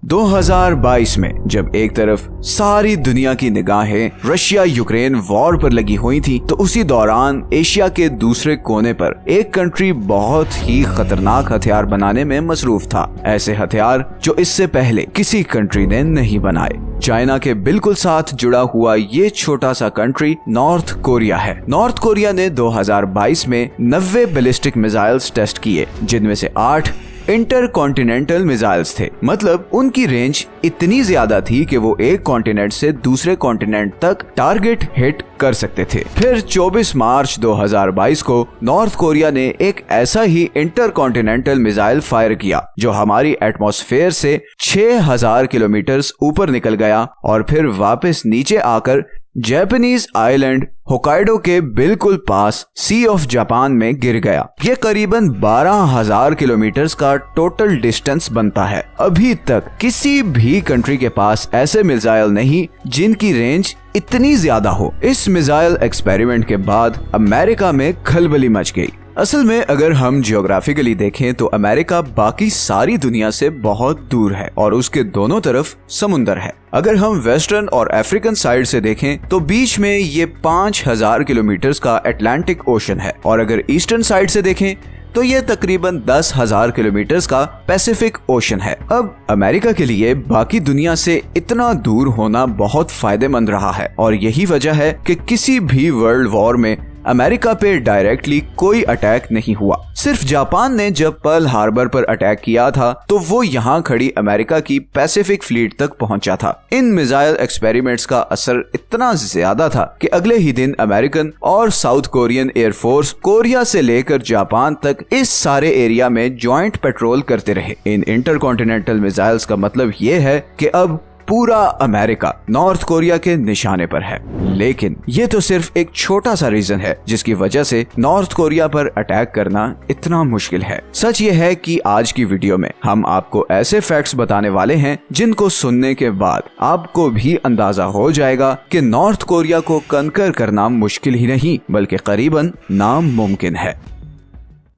2022 में जब एक तरफ सारी दुनिया की निगाहें रशिया यूक्रेन वॉर पर लगी हुई थी, तो उसी दौरान एशिया के दूसरे कोने पर एक कंट्री बहुत ही खतरनाक हथियार बनाने में मसरूफ था। ऐसे हथियार जो इससे पहले किसी कंट्री ने नहीं बनाए। चाइना के बिल्कुल साथ जुड़ा हुआ ये छोटा सा कंट्री नॉर्थ कोरिया है। नॉर्थ कोरिया ने 2022 में 90 बैलिस्टिक मिसाइल्स टेस्ट किए, जिनमें से 8 इंटरकॉन्टिनेंटल मिसाइल्स थे। मतलब उनकी रेंज इतनी ज्यादा थी कि वो एक कॉन्टिनेंट से दूसरे कॉन्टिनेंट तक टारगेट हिट कर सकते थे। फिर 24 मार्च 2022 को नॉर्थ कोरिया ने एक ऐसा ही इंटरकॉन्टिनेंटल मिसाइल फायर किया जो हमारी एटमॉस्फेयर से 6000 किलोमीटर ऊपर निकल गया और फिर वापस नीचे आकर जापानीज आइलैंड होकाइडो के बिल्कुल पास सी ऑफ जापान में गिर गया। ये करीबन 12,000 किलोमीटर का टोटल डिस्टेंस बनता है। अभी तक किसी भी कंट्री के पास ऐसे मिसाइल नहीं जिनकी रेंज इतनी ज्यादा हो। इस मिसाइल एक्सपेरिमेंट के बाद अमेरिका में खलबली मच गई। असल में अगर हम जियोग्राफिकली देखें तो अमेरिका बाकी सारी दुनिया से बहुत दूर है और उसके दोनों तरफ समुंदर है। अगर हम वेस्टर्न और अफ्रीकन साइड से देखें तो बीच में ये 5000 किलोमीटर का अटलांटिक ओशन है और अगर ईस्टर्न साइड से देखें तो ये तकरीबन 10,000 किलोमीटर का पैसिफिक ओशन है। अब अमेरिका के लिए बाकी दुनिया से इतना दूर होना बहुत फायदेमंद रहा है और यही वजह है कि किसी भी वर्ल्ड वॉर में अमेरिका पे डायरेक्टली कोई अटैक नहीं हुआ। सिर्फ जापान ने जब पर्ल हार्बर पर अटैक किया था तो वो यहाँ खड़ी अमेरिका की पैसिफिक फ्लीट तक पहुंचा था। इन मिसाइल एक्सपेरिमेंट्स का असर इतना ज्यादा था कि अगले ही दिन अमेरिकन और साउथ कोरियन एयरफोर्स कोरिया से लेकर जापान तक इस सारे एरिया में ज्वाइंट पेट्रोल करते रहे। इन इंटरकॉन्टिनेंटल मिसाइल्स का मतलब ये है कि अब पूरा अमेरिका नॉर्थ कोरिया के निशाने पर है। लेकिन ये तो सिर्फ एक छोटा सा रीजन है जिसकी वजह से नॉर्थ कोरिया पर अटैक करना इतना मुश्किल है। सच ये है कि आज की वीडियो में हम आपको ऐसे फैक्ट्स बताने वाले हैं जिनको सुनने के बाद आपको भी अंदाजा हो जाएगा कि नॉर्थ कोरिया को कंकर करना मुश्किल ही नहीं बल्कि करीबन नामुमकिन है।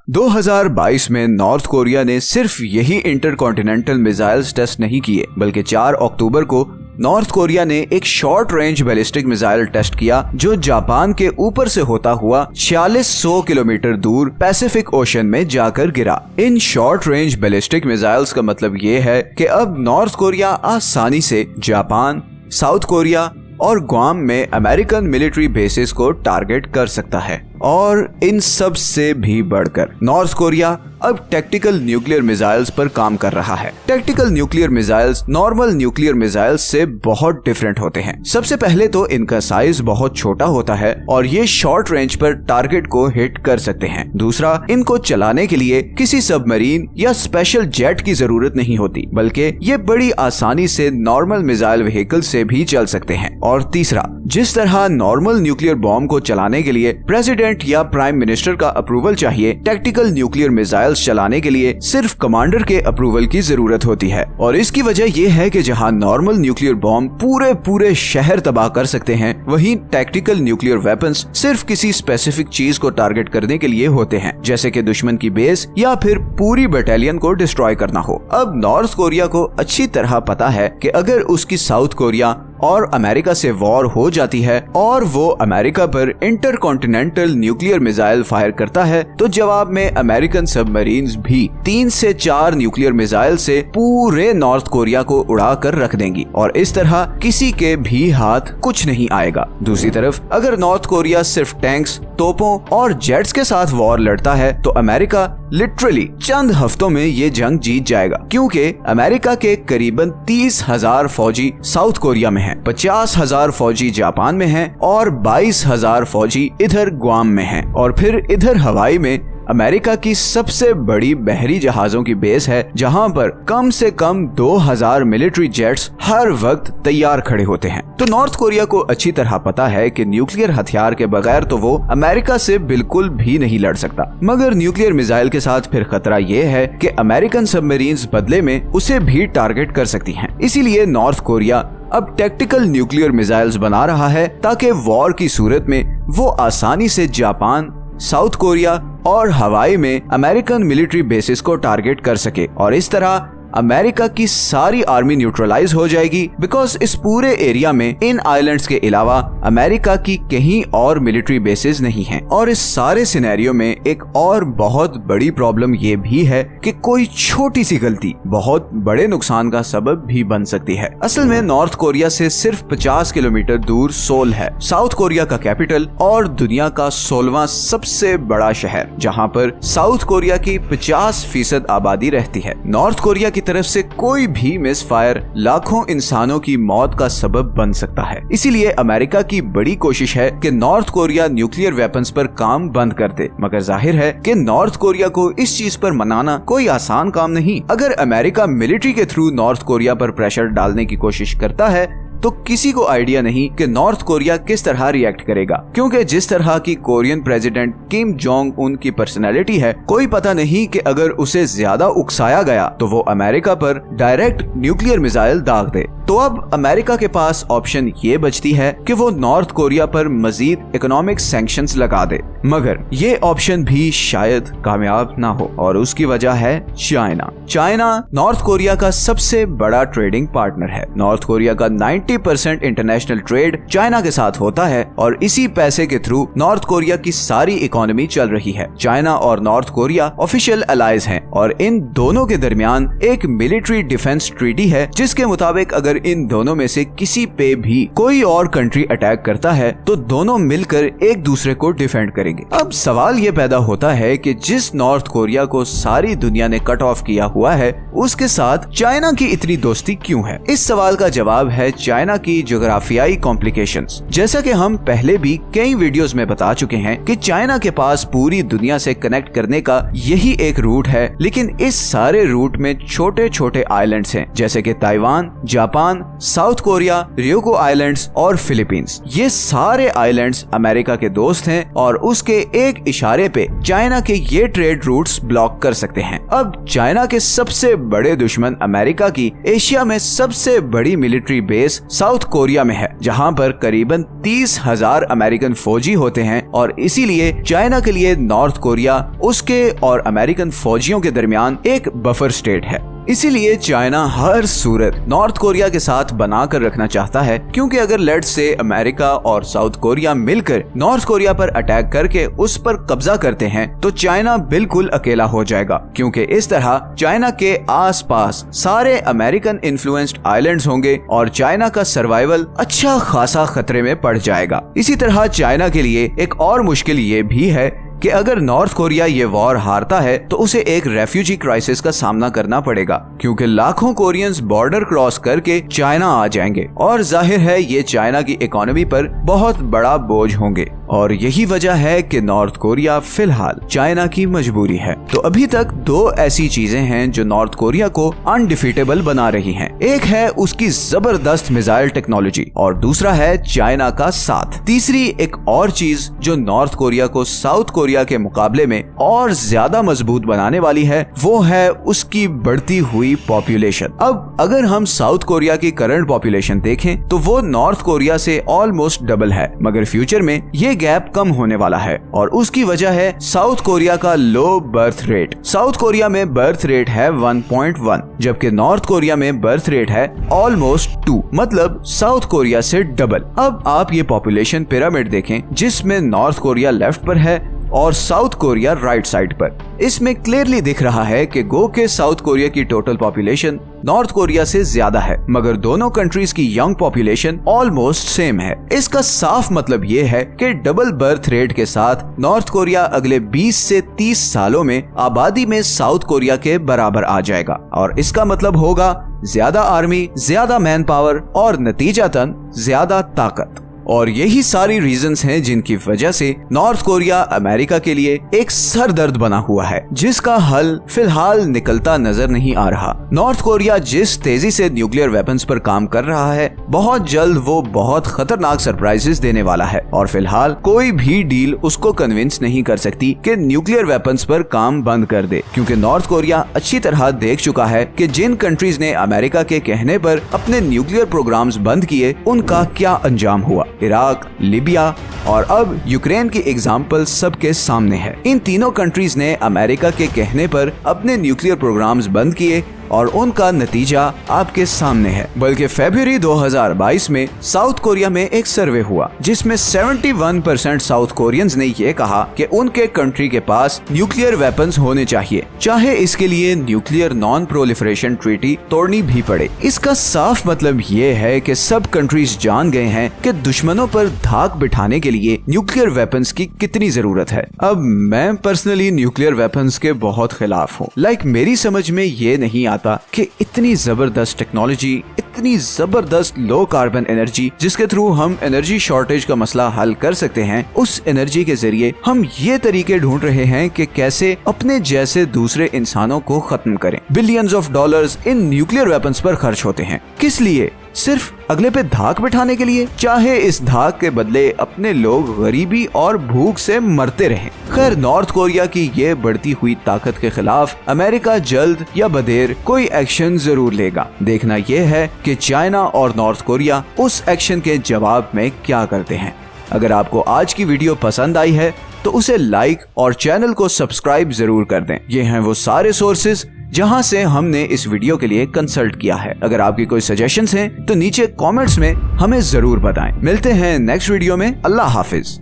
2022 में नॉर्थ कोरिया ने सिर्फ यही इंटरकॉन्टिनेंटल मिसाइल्स टेस्ट नहीं किए बल्कि 4 अक्टूबर को नॉर्थ कोरिया ने एक short range ballistic missile test किया जो जापान के ऊपर से होता हुआ 4600 किलोमीटर दूर पैसिफिक ओशन में जाकर गिरा। In short range ballistic missiles का मतलब ये है कि अब नॉर्थ कोरिया आसानी से जापान, साउथ कोरिया और ग्वाम में अमेरिकन मिलिट्री बेसिस को टारगेट कर सकता है। और इन सब से भी बढ़कर नॉर्थ कोरिया अब टैक्टिकल न्यूक्लियर मिसाइल्स पर काम कर रहा है। Tactical nuclear missiles normal nuclear missiles से बहुत डिफरेंट होते हैं। सबसे पहले तो इनका साइज बहुत छोटा होता है और ये शॉर्ट रेंज पर टारगेट को हिट कर सकते हैं। दूसरा, इनको चलाने के लिए किसी सबमरीन या स्पेशल जेट की जरूरत नहीं होती बल्कि ये बड़ी आसानी से नॉर्मल मिसाइल व्हीकल से भी चल सकते हैं। और तीसरा, जिस तरह नॉर्मल न्यूक्लियर बॉम्ब को चलाने के लिए प्रेसिडेंट या प्राइम मिनिस्टर का अप्रूवल चाहिए, टैक्टिकल न्यूक्लियर मिसाइल्स चलाने के लिए सिर्फ कमांडर के अप्रूवल की जरूरत होती है। और इसकी वजह यह है कि जहां नॉर्मल न्यूक्लियर बॉम्ब पूरे शहर तबाह कर सकते हैं, वहीं टैक्टिकल न्यूक्लियर वेपन्स सिर्फ किसी स्पेसिफिक चीज को टारगेट करने के लिए होते हैं, जैसे कि दुश्मन की बेस या फिर पूरी बटालियन को डिस्ट्रॉय करना हो। अब नॉर्थ कोरिया को अच्छी तरह पता है कि अगर उसकी साउथ कोरिया और अमेरिका से वॉर हो जाती है और वो अमेरिका पर इंटरकॉन्टिनेंटल न्यूक्लियर मिसाइल फायर करता है तो जवाब में अमेरिकन सबमरीन्स भी 3 से 4 न्यूक्लियर मिसाइल से पूरे नॉर्थ कोरिया को उड़ा कर रख देंगी और इस तरह किसी के भी हाथ कुछ नहीं आएगा। दूसरी तरफ अगर नॉर्थ कोरिया सिर्फ टैंक्स, तोपों और जेट्स के साथ वॉर लड़ता है तो अमेरिका लिटरली चंद हफ्तों में ये जंग जीत जाएगा, क्योंकि अमेरिका के करीबन 30,000 फौजी साउथ कोरिया में हैं, 50,000 फौजी जापान में हैं और 22,000 फौजी इधर ग्वाम में हैं और फिर इधर हवाई में अमेरिका की सबसे बड़ी बहरी जहाजों की बेस है जहां पर कम से कम 2000 मिलिट्री जेट्स हर वक्त तैयार खड़े होते हैं। तो नॉर्थ कोरिया को अच्छी तरह पता है कि न्यूक्लियर हथियार के बगैर तो वो अमेरिका से बिल्कुल भी नहीं लड़ सकता, मगर न्यूक्लियर मिसाइल के साथ फिर खतरा ये है कि अमेरिकन सबमरीन्स बदले में उसे भी टारगेट कर सकती हैं। इसीलिए नॉर्थ कोरिया अब टैक्टिकल न्यूक्लियर मिसाइल्स बना रहा है ताकि वॉर की सूरत में वो आसानी से जापान, साउथ कोरिया और हवाई में अमेरिकन मिलिट्री बेसिस को टारगेट कर सके और इस तरह अमेरिका की सारी आर्मी न्यूट्रलाइज हो जाएगी, बिकॉज इस पूरे एरिया में इन आइलैंड्स के अलावा अमेरिका की कहीं और मिलिट्री बेसेस नहीं हैं। और इस सारे सिनेरियो में एक और बहुत बड़ी प्रॉब्लम ये भी है कि कोई छोटी सी गलती बहुत बड़े नुकसान का सबब भी बन सकती है। असल में नॉर्थ कोरिया से सिर्फ 50 किलोमीटर दूर सोल है, साउथ कोरिया का कैपिटल और दुनिया का 16वां सबसे बड़ा शहर, जहां पर साउथ कोरिया की 50% आबादी रहती है। नॉर्थ कोरिया की तरफ से कोई भी मिस फायर लाखों इंसानों की मौत का सबब बन सकता है। इसीलिए अमेरिका की बड़ी कोशिश है कि नॉर्थ कोरिया न्यूक्लियर वेपन्स पर काम बंद कर दे, मगर जाहिर है कि नॉर्थ कोरिया को इस चीज पर मनाना कोई आसान काम नहीं। अगर अमेरिका मिलिट्री के थ्रू नॉर्थ कोरिया पर प्रेशर डालने की कोशिश करता है तो किसी को आइडिया नहीं कि नॉर्थ कोरिया किस तरह रिएक्ट करेगा, क्योंकि जिस तरह की Korean president Kim Jong Un की पर्सनैलिटी है, कोई पता नहीं कि अगर उसे ज्यादा उकसाया गया तो वो अमेरिका पर डायरेक्ट न्यूक्लियर मिसाइल दाग दे। तो अब अमेरिका के पास ऑप्शन ये बचती है कि वो नॉर्थ कोरिया पर मजीद इकोनॉमिक सैंक्शंस लगा दे, मगर ये ऑप्शन भी शायद कामयाब ना हो, और उसकी वजह है चाइना। चाइना नॉर्थ कोरिया का सबसे बड़ा ट्रेडिंग पार्टनर है। नॉर्थ कोरिया का 90% इंटरनेशनल ट्रेड चाइना के साथ होता है और इसी पैसे के थ्रू नॉर्थ कोरिया की सारी इकोनॉमी चल रही है। चाइना और नॉर्थ कोरिया ऑफिशियल अलाइज हैं और इन दोनों के दरमियान एक मिलिट्री डिफेंस ट्रीटी है, जिसके मुताबिक अगर इन दोनों में से किसी पे भी कोई और कंट्री अटैक करता है तो दोनों मिलकर एक दूसरे को डिफेंड करेंगे। अब सवाल ये पैदा होता है कि जिस नॉर्थ कोरिया को सारी दुनिया ने कट ऑफ किया हुआ है, उसके साथ चाइना की इतनी दोस्ती क्यों है? इस सवाल का जवाब है चाइना की जोग्राफियाई कॉम्प्लिकेशंस। जैसा कि हम पहले भी कई वीडियोस में बता चुके हैं कि चाइना के पास पूरी दुनिया से कनेक्ट करने का यही एक रूट है, लेकिन इस सारे रूट में छोटे छोटे आइलैंड्स हैं, जैसे कि Taiwan, Japan, south Korea, Ryoko islands और फिलीपींस। ये सारे आइलैंड्स अमेरिका के दोस्त हैं और उसके एक इशारे पे चाइना के ये ट्रेड रूट्स ब्लॉक कर सकते हैं। अब चाइना के सबसे बड़े दुश्मन अमेरिका की एशिया में सबसे बड़ी मिलिट्री बेस साउथ कोरिया में है, जहां पर करीबन 30,000 अमेरिकन फौजी होते हैं, और इसीलिए चाइना के लिए नॉर्थ कोरिया उसके और अमेरिकन फौजियों के दरमियान एक बफर स्टेट है। इसीलिए चाइना हर सूरत नॉर्थ कोरिया के साथ बनाकर रखना चाहता है, क्योंकि अगर लेट्स से अमेरिका और साउथ कोरिया मिलकर नॉर्थ कोरिया पर अटैक करके उस पर कब्जा करते हैं तो चाइना बिल्कुल अकेला हो जाएगा, क्योंकि इस तरह चाइना के आसपास सारे अमेरिकन इन्फ्लुएंस्ड आइलैंड्स होंगे और चाइना का सर्वाइवल अच्छा खासा खतरे में पड़ जाएगा। इसी तरह चाइना के लिए एक और मुश्किल ये भी है कि अगर नॉर्थ कोरिया ये वॉर हारता है तो उसे एक रेफ्यूजी क्राइसिस का सामना करना पड़ेगा, क्योंकि लाखों कोरियंस बॉर्डर क्रॉस करके चाइना आ जाएंगे और जाहिर है ये चाइना की इकोनॉमी पर बहुत बड़ा बोझ होंगे। और यही वजह है कि नॉर्थ कोरिया फिलहाल चाइना की मजबूरी है। तो अभी तक दो ऐसी चीजें हैं जो नॉर्थ कोरिया को अनडिफीटेबल बना रही हैं। एक है उसकी जबरदस्त मिसाइल टेक्नोलॉजी और दूसरा है चाइना का साथ। तीसरी एक और चीज जो नॉर्थ कोरिया को साउथ कोरिया के मुकाबले में और ज्यादा मजबूत बनाने वाली है, वो है उसकी बढ़ती हुई पॉपुलेशन। अब अगर हम साउथ कोरिया की करंट पॉपुलेशन देखें तो वो नॉर्थ कोरिया से ऑलमोस्ट डबल है, मगर फ्यूचर में ये गैप कम होने वाला है और उसकी वजह है साउथ कोरिया का low birth rate. South Korea में बर्थ रेट है 1.1, जबकि नॉर्थ कोरिया में बर्थ रेट है ऑलमोस्ट 2, मतलब साउथ कोरिया से डबल। अब आप ये पॉपुलेशन पिरामिड देखें, जिसमें नॉर्थ कोरिया लेफ्ट पर है और साउथ कोरिया राइट साइड पर। इसमें क्लियरली दिख रहा है कि गो के साउथ कोरिया की टोटल पॉपुलेशन नॉर्थ कोरिया से ज्यादा है, मगर दोनों कंट्रीज की यंग पॉपुलेशन ऑलमोस्ट सेम है। इसका साफ मतलब ये है कि डबल बर्थ रेट के साथ नॉर्थ कोरिया अगले 20 से 30 सालों में आबादी में साउथ कोरिया के बराबर आ जाएगा, और इसका मतलब होगा ज्यादा आर्मी, ज्यादा मैन पावर और नतीजतन ज्यादा ताकत। और यही सारी रीजंस हैं जिनकी वजह से नॉर्थ कोरिया अमेरिका के लिए एक सरदर्द बना हुआ है, जिसका हल फिलहाल निकलता नजर नहीं आ रहा। नॉर्थ कोरिया जिस तेजी से न्यूक्लियर वेपन्स पर काम कर रहा है, बहुत जल्द वो बहुत खतरनाक सरप्राइजेस देने वाला है, और फिलहाल कोई भी डील उसको कन्विंस नहीं कर सकती कि न्यूक्लियर वेपन्स पर काम बंद कर दे, क्योंकि नॉर्थ कोरिया अच्छी तरह देख चुका है कि जिन कंट्रीज ने अमेरिका के कहने पर अपने न्यूक्लियर प्रोग्राम्स बंद किए, उनका क्या अंजाम हुआ। इराक, लीबिया और अब यूक्रेन की एग्जाम्पल सबके सामने है। इन तीनों कंट्रीज ने अमेरिका के कहने पर अपने न्यूक्लियर प्रोग्राम्स बंद किए और उनका नतीजा आपके सामने है। बल्कि फरवरी 2022 में साउथ कोरिया में एक सर्वे हुआ जिसमें 71% साउथ कोरियंस ने ये कहा कि उनके कंट्री के पास न्यूक्लियर वेपन्स होने चाहिए, चाहे इसके लिए न्यूक्लियर नॉन प्रोलिफरेशन ट्रीटी तोड़नी भी पड़े। इसका साफ मतलब ये है कि सब कंट्रीज जान गए हैं कि दुश्मनों पर धाक बिठाने के लिए न्यूक्लियर वेपन्स की कितनी जरूरत है। अब मैं पर्सनली न्यूक्लियर वेपन्स के बहुत खिलाफ हूँ। मेरी समझ में ये नहीं आता कि इतनी जबरदस्त टेक्नोलॉजी, इतनी जबरदस्त लो कार्बन एनर्जी जिसके थ्रू हम एनर्जी शॉर्टेज का मसला हल कर सकते हैं, उस एनर्जी के जरिए हम ये तरीके ढूंढ रहे हैं कि कैसे अपने जैसे दूसरे इंसानों को खत्म करें। Billions of dollars in nuclear weapons पर खर्च होते हैं। किस लिए? सिर्फ अगले पे धाक बिठाने के लिए, चाहे इस धाक के बदले अपने लोग गरीबी और भूख से मरते रहें। खैर, नॉर्थ कोरिया की ये बढ़ती हुई ताकत के खिलाफ अमेरिका जल्द या बदेर कोई एक्शन जरूर लेगा। देखना यह है कि चाइना और नॉर्थ कोरिया उस एक्शन के जवाब में क्या करते हैं। अगर आपको आज की वीडियो पसंद आई है तो उसे लाइक और चैनल को सब्सक्राइब जरूर कर दें। ये हैं वो सारे सोर्सेज जहां से हमने इस वीडियो के लिए कंसल्ट किया है। अगर आपकी कोई सजेशंस हैं तो नीचे कमेंट्स में हमें जरूर बताएं। मिलते हैं नेक्स्ट वीडियो में। अल्लाह हाफिज।